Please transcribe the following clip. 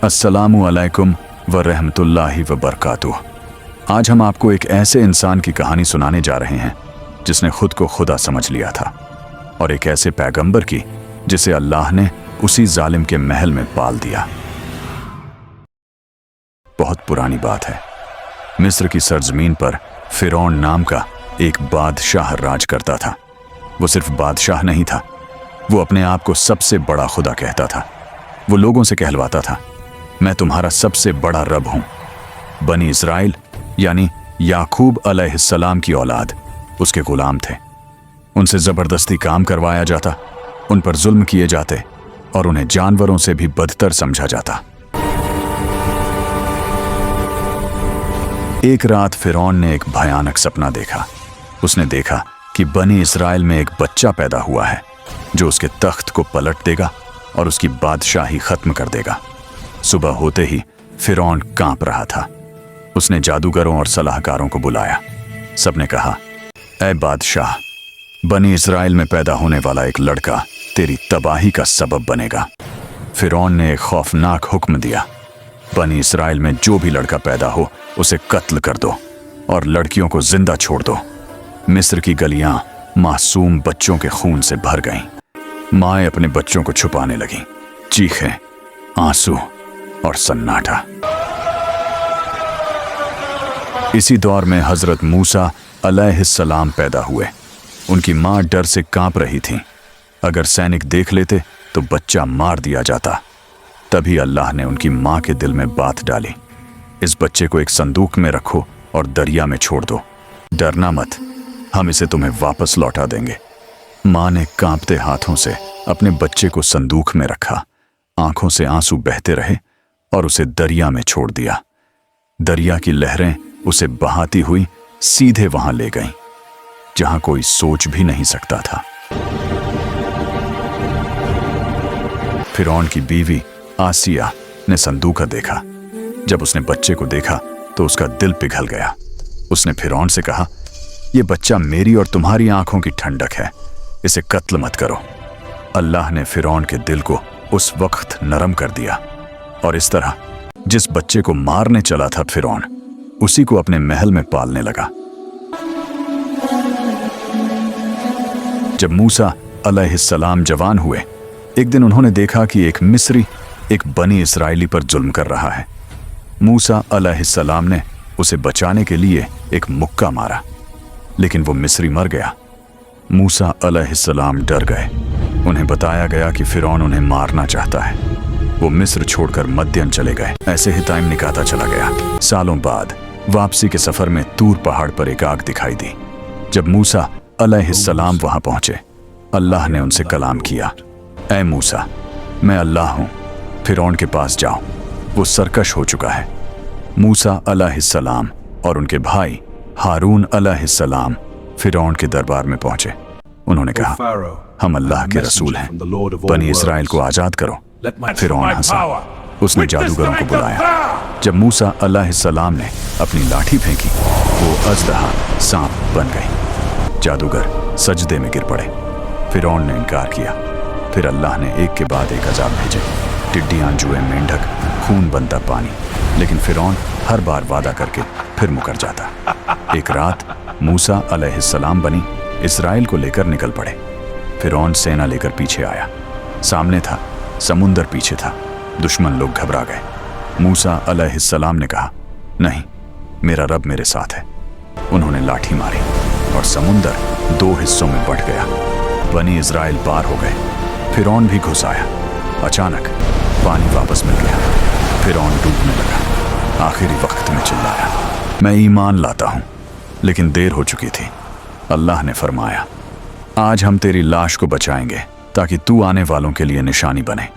अस्सलामु अलैकुम व रहमतुल्लाहि व बरकातुह। आज हम आपको एक ऐसे इंसान की कहानी सुनाने जा रहे हैं जिसने खुद को खुदा समझ लिया था, और एक ऐसे पैगंबर की जिसे अल्लाह ने उसी जालिम के महल में पाल दिया। बहुत पुरानी बात है। मिस्र की सरजमीन पर फिरौन नाम का एक बादशाह राज करता था। वो सिर्फ बादशाह नहीं था, वो अपने आप को सबसे बड़ा खुदा कहता था। वो लोगों से कहलवाता था, मैं तुम्हारा सबसे बड़ा रब हूं। बनी इस्राइल यानी याकूब अलैहिस्सलाम की औलाद उसके गुलाम थे। उनसे जबरदस्ती काम करवाया जाता, उन पर जुल्म किए जाते और उन्हें जानवरों से भी बदतर समझा जाता। एक रात फिरौन ने एक भयानक सपना देखा। उसने देखा कि बनी इस्राइल में एक बच्चा पैदा हुआ है जो उसके तख्त को पलट देगा और उसकी बादशाही खत्म कर देगा। सुबह होते ही फिरौन कांप रहा था। उसने जादूगरों और सलाहकारों को बुलाया। सबने कहा, ऐ बादशाह, बनी इस्राइल में पैदा होने वाला एक लड़का तेरी तबाही का सबब बनेगा। फिरौन ने एक खौफनाक हुक्म दिया, बनी इस्राइल में जो भी लड़का पैदा हो उसे कत्ल कर दो और लड़कियों को जिंदा छोड़ दो। मिस्र की गलियां मासूम बच्चों के खून से भर गईं। माएं अपने बच्चों को छुपाने लगीं। चीखें, आंसू और सन्नाटा। इसी दौर में हजरत मूसा अलैहिस्सलाम पैदा हुए। उनकी मां डर से कांप रही थी। अगर सैनिक देख लेते तो बच्चा मार दिया जाता। तभी अल्लाह ने उनकी मां के दिल में बात डाली, इस बच्चे को एक संदूक में रखो और दरिया में छोड़ दो। डरना मत, हम इसे तुम्हें वापस लौटा देंगे। मां ने कांपते हाथों से अपने बच्चे को संदूक में रखा। आंखों से आंसू बहते रहे और उसे दरिया में छोड़ दिया। दरिया की लहरें उसे बहाती हुई सीधे वहां ले गईं, जहां कोई सोच भी नहीं सकता था। फिरौन की बीवी आसिया ने संदूक देखा। जब उसने बच्चे को देखा तो उसका दिल पिघल गया। उसने फिरौन से कहा, यह बच्चा मेरी और तुम्हारी आंखों की ठंडक है, इसे कत्ल मत करो। अल्लाह ने फिरौन के दिल को उस वक्त नरम कर दिया और इस तरह जिस बच्चे को मारने चला था फिरौन, उसी को अपने महल में पालने लगा। जब मूसा अलैहिस्सलाम जवान हुए, एक दिन उन्होंने देखा कि एक मिस्री एक बनी इस्राइली पर जुल्म कर रहा है। मूसा अलैहिस्सलाम ने उसे बचाने के लिए एक मुक्का मारा, लेकिन वो मिस्री मर गया। मूसा अलैहिस्सलाम डर गए। उन्हें बताया गया कि फिरौन उन्हें मारना चाहता है। वो मिस्र छोड़कर मद्यन चले गए। ऐसे ही टाइम निकालता चला गया। सालों बाद वापसी के सफर में तूर पहाड़ पर एक आग दिखाई दी। जब मूसा अलैहिस्सलाम वहां पहुंचे, अल्लाह ने उनसे कलाम किया, ऐ मूसा, मैं अल्लाह हूं, फिरौन के पास जाओ, वो सरकश हो चुका है। मूसा अलैहिस्सलाम और उनके भाई हारून अलैहिस्सलाम फिरौन के दरबार में पहुंचे। उन्होंने कहा, हम अल्लाह के रसूल हैं, बनी इस्राइल को आजाद करो। फिरौन हंसा। उसने जादूगरों को बुलाया। जब मूसा अलैहिस्सलाम ने अपनी लाठी फेंकी, वो अजदहा सांप बन गई। जादूगर सजदे में गिर पड़े। फिरौन ने इनकार किया। फिर अल्लाह ने एक के बाद एक अजाब भेजे। टिड्डियां, जुए, मेंढक, खून बनता पानी। लेकिन फिरौन हर बार वादा करके फिर मुकर जाता। एक रात मूसा अलैहिस्सलाम बनी इस्राइल को लेकर निकल पड़े। फिरौन सेना लेकर पीछे आया। सामने था समुंदर, पीछे था। दुश्मन लोग घबरा गए। मूसा अलैहिस्सलाम ने कहा, नहीं, मेरा रब मेरे साथ है। उन्होंने लाठी मारी और समुंदर दो हिस्सों में बंट गया। बनी इस्राइल पार हो गए। फिरौन भी घुस आया। अचानक पानी वापस मिल गया। फिरौन डूबने लगा। आखिरी वक्त में चिल्लाया, मैं ईमान लाता हूं, लेकिन देर हो चुकी थी। अल्लाह ने फरमाया, आज हम तेरी लाश को बचाएंगे ताकि तू आने वालों के लिए निशानी बने।